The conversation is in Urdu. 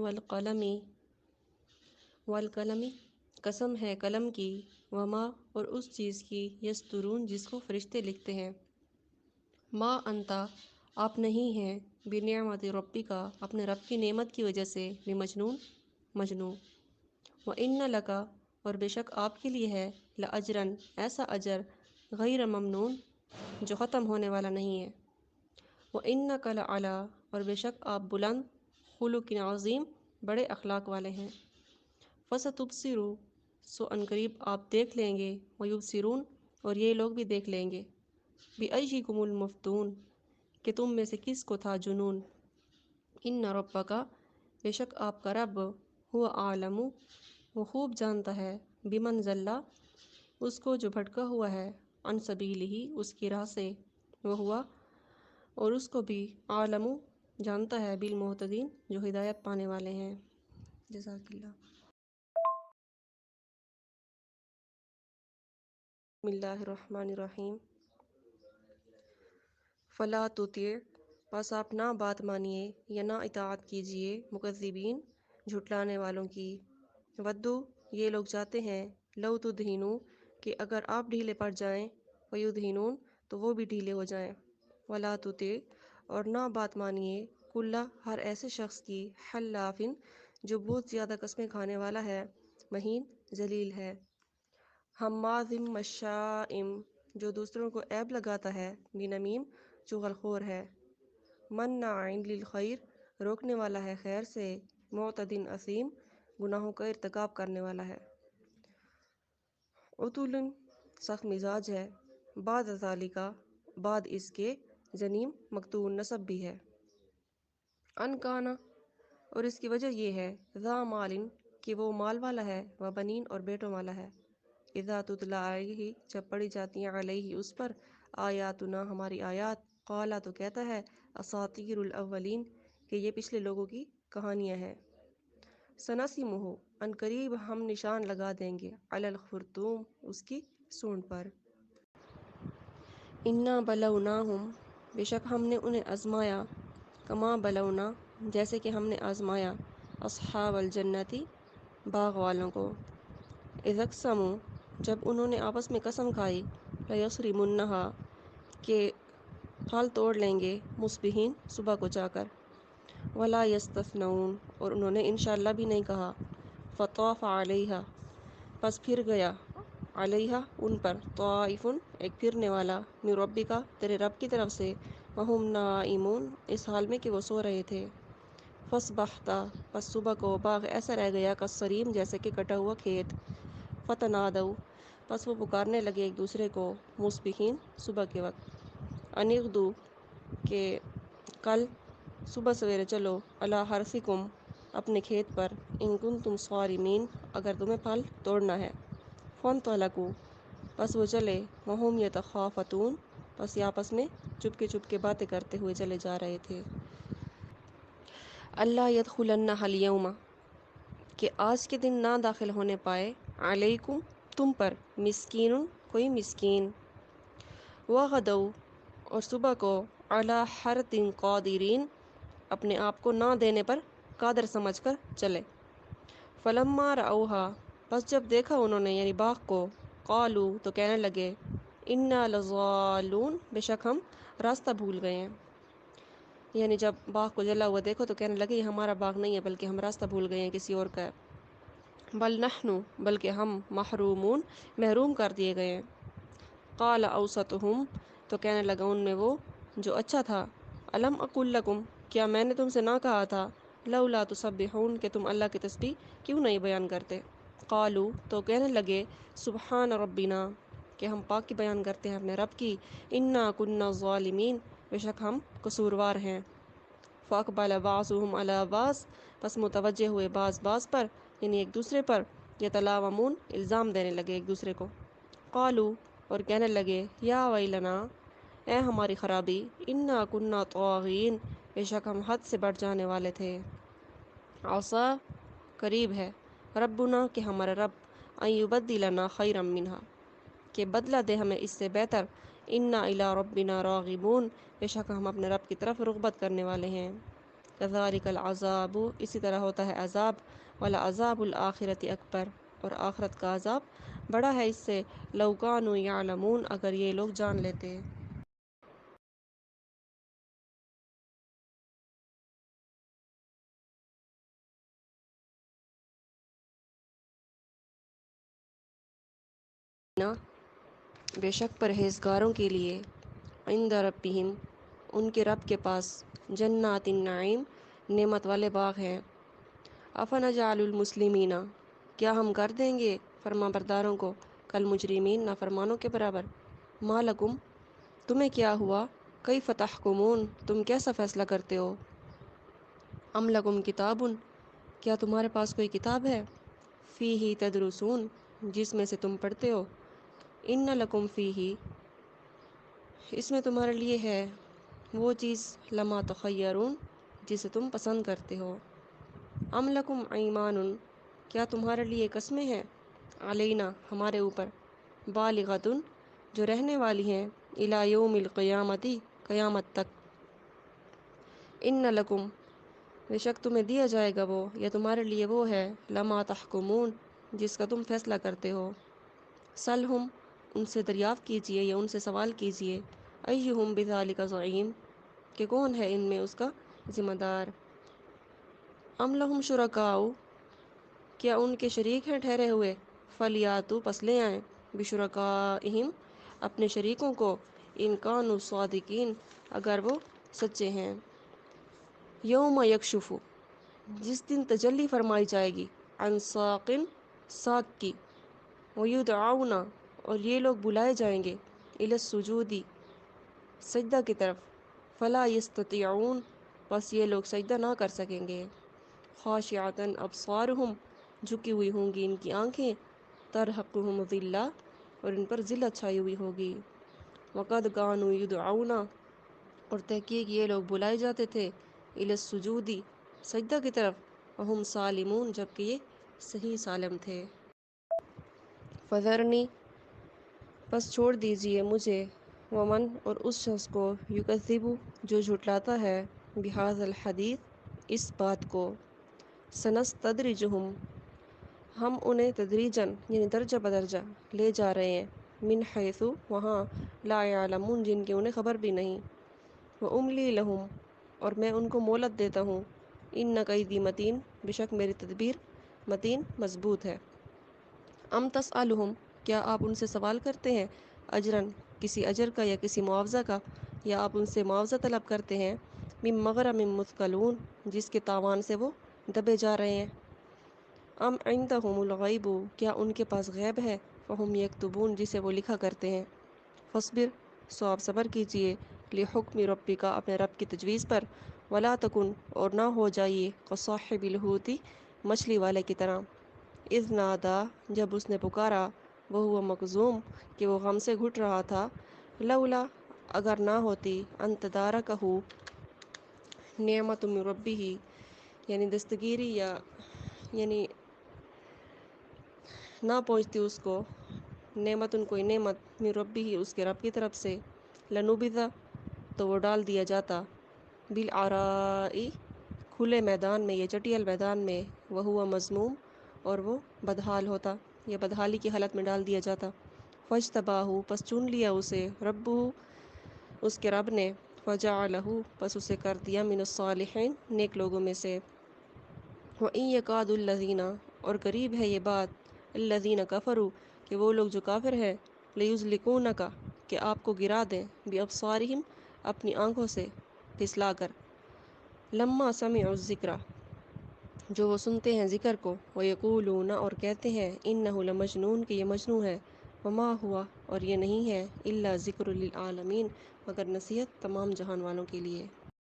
والقلمی والقلمی قسم ہے قلم کی، وما اور اس چیز کی یسترون جس کو فرشتے لکھتے ہیں۔ ما انتا آپ نہیں ہیں، بنعمت ربی کا اپنے رب کی نعمت کی وجہ سے، بمجنون مجنون۔ وَإِنَّ لَكَ اور بے شک آپ کے لیے ہے، لَأَجْرًا ایسا اجر، غیر ممنون جو ختم ہونے والا نہیں ہے۔ وَإِنَّكَ لَعَلَىٰ اور بے شک آپ بلند، خلق عظیم بڑے اخلاق والے ہیں۔ فَسَتُبْصِرُ سو عنقریب آپ دیکھ لیں گے، وَيُبْصِرُونَ اور یہ لوگ بھی دیکھ لیں گے، بِأَيِّكُمُ الْمَفْتُونُ کہ تم میں سے کس کو تھا جنون۔ إِنَّ رَبَّكَ بے شک آپ کا رب، هو أعلم وہ خوب جانتا ہے، بمن ضل اس کو جو بھٹکا ہوا ہے، عن سبیلہ اس کی راہ سے، وہوا اور اس کو بھی عالم جانتا ہے، بالمہتدین جو ہدایت پانے والے ہیں۔ جزاک اللہ۔ بسم اللہ الرحمن الرحیم۔ فلا تطیع پس آپ نہ بات مانیے یا نہ اطاعت کیجیے، مکذبین جھٹلانے والوں کی۔ ودو یہ لوگ چاہتے ہیں، لو تدہنو کہ اگر آپ ڈھیلے پڑ جائیں، فیدہنون تو وہ بھی ڈھیلے ہو جائیں۔ ولا تطیع اور نہ بات مانیے، کل ہر ایسے شخص کی، حلافن جو بہت زیادہ قسمیں کھانے والا ہے، مہین ذلیل ہے، ہماز مشاء جو دوسروں کو عیب لگاتا ہے، بنمیم چغل خور ہے، مناع للخیر روکنے والا ہے خیر سے، معتد اثیم گناہوں کا ارتکاب کرنے والا ہے، عتل سخت مزاج ہے، بعد ذالک بعد اس کے، زنیم مقطوع نسب بھی ہے، ان کانا اور اس کی وجہ یہ ہے، ذا مال کہ وہ مال والا ہے، و بنین اور بیٹوں والا ہے، اذا تتلی علیہ جب پڑھی جاتی ہیں علیہ اس پر، آیاتنا ہماری آیات، قالا تو کہتا ہے، اساطیر الاولین کہ یہ پچھلے لوگوں کی کہانیاں ہیں، سنسمہ ان قریب ہم نشان لگا دیں گے، علی الخرطوم اس کی سونڈ پر، انا بلوناہم بے شک ہم نے انہیں آزمایا، کما بلونا جیسے کہ ہم نے آزمایا، اصحاب الجنتی باغ والوں کو، اذ اقسموا جب انہوں نے آپس میں قسم کھائی، لیصرمنہا کہ پھل توڑ لیں گے، مصبحین صبح کو جا کر، ولا یستثنون اور انہوں نے انشاءاللہ بھی نہیں کہا، فطاف علیہا پس پھر گیا، علیہا ان پر، طائف ایک پھرنے والا، من ربک تیرے رب کی طرف سے، وہم نائمون اس حال میں کہ وہ سو رہے تھے، فصبحتا پس صبح کو باغ ایسا رہ گیا، کالصریم جیسے کہ کٹا ہوا کھیت، فتنادوا پس وہ پکارنے لگے ایک دوسرے کو، مصبحین صبح کے وقت، ان اغدوا کہ کل صبح سویرے چلو، علی حرثکم اپنے کھیت پر، ان کنتم صارمین اگر تمہیں پھل توڑنا ہے، فانطلقوا پس وہ چلے، وہم یتخافتون پس یہ آپس میں چپ کے باتیں کرتے ہوئے چلے جا رہے تھے، اللہ یدخلنہا الیوم کہ آج کے دن نہ داخل ہونے پائے، علیکم تم پر، مسکین کوئی مسکین، وغدوا اور صبح کو، علی حرد قادرین اپنے آپ کو نہ دینے پر قادر سمجھ کر چلے، فلما رأوہا پس جب دیکھا انہوں نے یعنی باغ کو، قالو تو کہنے لگے، انا لضالون بے شک ہم راستہ بھول گئے ہیں، یعنی جب باغ کو جلا ہوا دیکھو تو کہنے لگے یہ ہمارا باغ نہیں ہے بلکہ ہم راستہ بھول گئے ہیں کسی اور کا ہے، بل نحن بلکہ ہم محرومون محروم کر دیے گئے ہیں، قال اوسطہم تو کہنے لگا ان میں وہ جو اچھا تھا، الم اقل لکم کیا میں نے تم سے نہ کہا تھا، لولا تسبحون کہ تم اللہ کی تسبیح کیوں نہیں بیان کرتے، قالو تو کہنے لگے، سبحان ربنا کہ ہم پاکی بیان کرتے ہیں اپنے رب کی، انا کنا ظالمین بے شک ہم قصوروار ہیں، فاقبل بعضهم علی بعض پس متوجہ ہوئے بعض پر یعنی ایک دوسرے پر، یتلاومون الزام دینے لگے ایک دوسرے کو، قالو اور کہنے لگے، یا ویلنا اے ہماری خرابی، انا کنا طاغین بے شک ہم حد سے بڑھ جانے والے تھے، عسیٰ قریب ہے، ربنا کہ ہمارا رب، ان یبدلنا خیرا منہا کہ بدلہ دے ہمیں اس سے بہتر، انا الی ربنا راغبون بے شک ہم اپنے رب کی طرف رغبت کرنے والے ہیں، کذالک العذاب، اسی طرح ہوتا ہے عذاب، ولعذاب الآخرۃ اکبر، اور آخرت کا عذاب بڑا ہے اس سے، لو کانوا یعلمون، اگر یہ لوگ جان لیتے۔ بے شک پرہیزگاروں کے لیے، عند ربہم، ان کے رب کے پاس، جنات النعیم، نعمت والے باغ ہیں۔ افنجعل المسلمین، کیا ہم کر دیں گے فرما برداروں کو کالمجرمین، نافرمانوں کے برابر۔ ما لکم، تمہیں کیا ہوا، کیف تحکمون، تم کیسا فیصلہ کرتے ہو۔ ام لکم کتاب، کیا تمہارے پاس کوئی کتاب ہے، فیہ تدرسون، جس میں سے تم پڑھتے ہو، ان لکم فیہ، اس میں تمہارے لیے ہے وہ چیز، لما تخیرون، جسے تم پسند کرتے ہو۔ ام لکم ایمان، کیا تمہارے لیے قسمیں ہیں، علینا، ہمارے اوپر، بالغۃ، جو رہنے والی ہیں، الی یوم القیامتی، قیامت تک۔ ان لکم، بے شک تمہیں دیا جائے گا وہ، یا تمہارے لیے وہ ہے، لما تحکمون، جس کا تم فیصلہ کرتے ہو۔ سلہم، ان سے دریافت کیجئے یا ان سے سوال کیجئے، ایہم بذالک زعیم، کہ کون ہے ان میں اس کا ذمہ دار۔ ام لہم شرکاء، کیا ان کے شریک ہیں ٹھہرے ہوئے، فلیاتوا، پس لے آئیں، بشرکائہم، اپنے شریکوں کو، ان کانوا صادقین، اگر وہ سچے ہیں۔ یوم یکشف، جس دن تجلی فرمائی جائے گی، عن ساق، ساق کی، ویدعون، اور یہ لوگ بلائے جائیں گے، الی السجود، سجدہ کی طرف، فلا یستطیعون، پس یہ لوگ سجدہ نہ کر سکیں گے۔ خاشعۃ ابصارہم، جھکی ہوئی ہوں گی ان کی آنکھیں، ترہقہم ذلہ، اور ان پر ذلت چھائی ہوئی ہوگی۔ وقد کانوا یدعون، اور تحقیق یہ لوگ بلائے جاتے تھے، الی السجود، سجدہ کی طرف، وہم سالمون، جبکہ یہ صحیح سالم تھے۔ فذرنی، پس چھوڑ دیجئے مجھے، ومن، اور اس شخص کو، یکذب، جو جھٹلاتا ہے، بہذا الحدیث، اس بات کو، سنستدرجہم، ہم انہیں تدریجاً، یعنی درجہ بدرجہ لے جا رہے ہیں، من حیث، وہاں، لا یعلمون، جن کی انہیں خبر بھی نہیں، واملی لہم، اور میں ان کو مہلت دیتا ہوں، ان کیدی متین، بے شک میری تدبیر متین، مضبوط ہے۔ ام تسألہم، کیا آپ ان سے سوال کرتے ہیں، اجرن، کسی اجر کا یا کسی معاوضہ کا، یا آپ ان سے معاوضہ طلب کرتے ہیں، من مغرم مثقلون، جس کے تاوان سے وہ دبے جا رہے ہیں۔ ام عندہم الغیب، کیا ان کے پاس غیب ہے، فہم یکتبون، جسے وہ لکھا کرتے ہیں۔ فاصبر، سو آپ صبر کیجئے، لحکم ربک، اپنے رب کی تجویز پر، ولا تکن، اور نہ ہو جائیے، کصاحب الحوت، مچھلی والے کی طرح، اذ نادا، جب اس نے پکارا، وہو مکظوم، کہ وہ غم سے گھٹ رہا تھا، لولا، اگر نہ ہوتی، ان تدارکہ، نعمت من ربہ، یعنی دستگیری یا یعنی نہ پہنچتی اس کو، نعمت، کوئی نعمت، من ربہ، اس کے رب کی طرف سے، لنبذ، تو وہ ڈال دیا جاتا، بالعراء، کھلے میدان میں یا چٹیل میدان میں، وہو مذموم، اور وہ بدحال ہوتا، یا بدحالی کی حالت میں ڈال دیا جاتا۔ فاجتباہ، پس چن لیا اسے، ربہ، اس کے رب نے، فجعلہ، پس اسے کر دیا، من الصالحین، نیک لوگوں میں سے۔ وَإِن يَكَادُ الَّذِينَ، اور قریب ہے یہ بات، الَّذِينَ كَفَرُوا، کہ وہ لوگ جو کافر ہیں، لَيُزْلِقُونَكَ، کہ آپ کو گرا دیں، بِأَبْصَارِهِمْ، اپنی آنکھوں سے پھسلا کر، لَمَّا سَمِعُوا الذِّكْرَ، جو وہ سنتے ہیں ذکر کو، وَيَقُولُونَ، اور کہتے ہیں، إِنَّهُ لَمَجْنُونٌ، کہ یہ مجنون ہے، وَمَا هُوَ، اور یہ نہیں ہے، إِلَّا ذِكْرٌ لِلْعَالَمِينَ، مگر نصیحت تمام جہان والوں کے لیے۔